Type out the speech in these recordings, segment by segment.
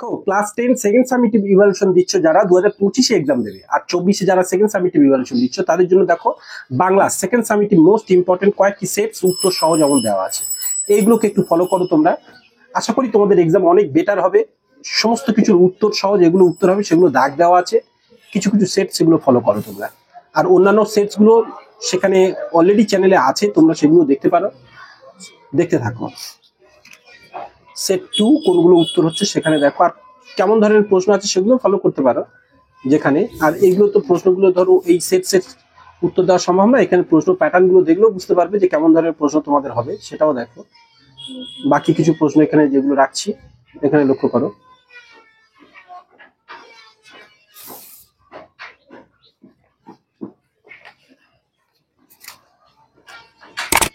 দেখো class 10 second summative evaluation দিচ্ছ যারা 2025 এ এক্সাম দেবে, আর 24 যারা সেকেন্ড সামিটিভ ইভালুয়েশন দিচ্ছ তাদের জন্য দেখো Bangla second summative most important কয়েকটি সেটস উত্তর সহ যেমন দেওয়া আছে, এইগুলোকে একটু ফলো করো তোমরা। আশা করি তোমাদের এক্সাম অনেক বেটার হবে। সমস্ত কিছুর উত্তর সহ যেগুলো উত্তর হবে সেগুলো দাগ দেওয়া আছে, কিছু কিছু সেট সেগুলো ফলো করো তোমরা। আর অন্যান্য সেটস গুলো সেখানে অলরেডি চ্যানেলে আছে, তোমরা সেগুলো দেখতে পারো, দেখতে থাকো। সেট 2 কোনগুলো উত্তর হচ্ছে সেখানে দেখো, আর কেমন ধরনের প্রশ্ন আছে সেগুলো ফলো করতে পারো যেখানে। আর এইগুলো তো প্রশ্নগুলো ধরো এই সেট সেট উত্তর দেওয়া সম্ভব না, এখানে প্রশ্ন প্যাটার্ন গুলো দেখলেও বুঝতে পারবে যে কেমন ধরনের প্রশ্ন তোমাদের হবে, সেটাও দেখো। বাকি কিছু প্রশ্ন এখানে যেগুলো রাখছি এখানে লক্ষ্য করো।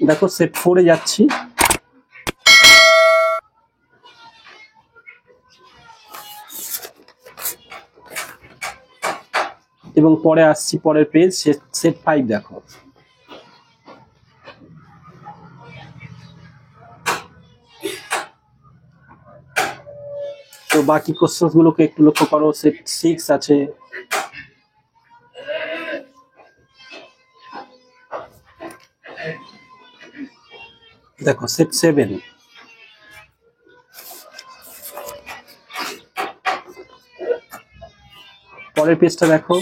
দেখো সেট 4 এ যাচ্ছি। এবং পরে আসছি পরের পেজ সেট 5 দেখো। তো বাকি কোশ্চেন গুলোকে একটু লক্ষ্য করো। সেট 6 আছে, দেখো সেট 7, পরের পেজটা দেখো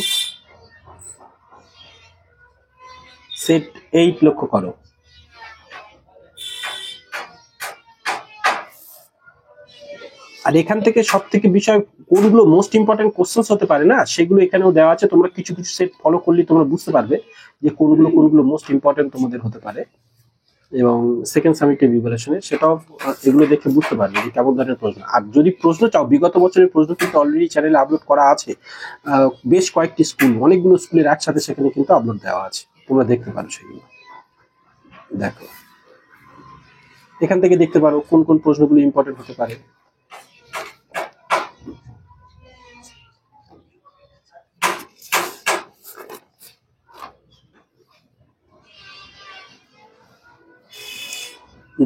সেট 8 লক্ষ্য করো। আর এখান থেকে সব থেকে বিষয় কোনগুলো মোস্ট ইম্পর্টেন্ট কোশ্চেন্স হতে পারে না সেগুলো এখানেও দেওয়া আছে, তোমরা কিছু কিছু সেট ফলো করলে তোমরা বুঝতে পারবে যে কোনগুলো মোস্ট ইম্পর্টেন্ট তোমাদের হতে পারে। এবং সেকেন্ড সামিটিভ ইভালুয়েশনে সেটাও এগুলো দেখে বুঝতে পারবে যে কেমন ধরনের প্রশ্ন। আর যদি প্রশ্ন চাও, বিগত বছরের প্রশ্ন কিন্তু অলরেডি চ্যানেলে আপলোড করা আছে, বেশ কয়েকটি স্কুল, অনেকগুলো স্কুলের একসাথে সেখানে কিন্তু আপলোড দেওয়া আছে, তোমরা দেখতে পারো সেগুলো। দেখো এখান থেকে দেখতে পারো কোন কোন প্রশ্নগুলো ইম্পর্টেন্ট হতে পারে।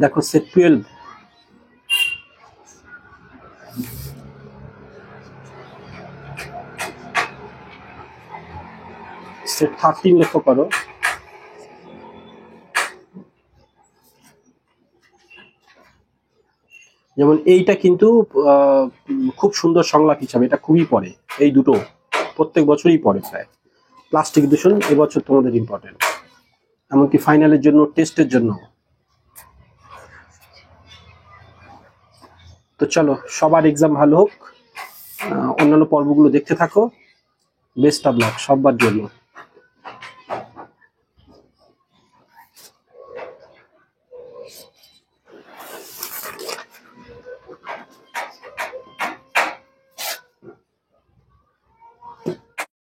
দেখো সেট 12, সেট 13 লক্ষ্য করো। যেমন এইটা কিন্তু খুব সুন্দর সংলাপ হিসাবে এটা খুবই পড়ে, এই দুটো প্রত্যেক বছরই পড়ে প্রায়। প্লাস্টিক দূষণ এবছর তোমাদের ইম্পর্টেন্ট, এমনকি ফাইনালের জন্য, টেস্টের জন্য। তো চলো সবার এক্সাম ভালো হোক, অন্যান্য পর্বগুলো দেখতে থাকো। বেস্ট অফ লাক সবার জন্য।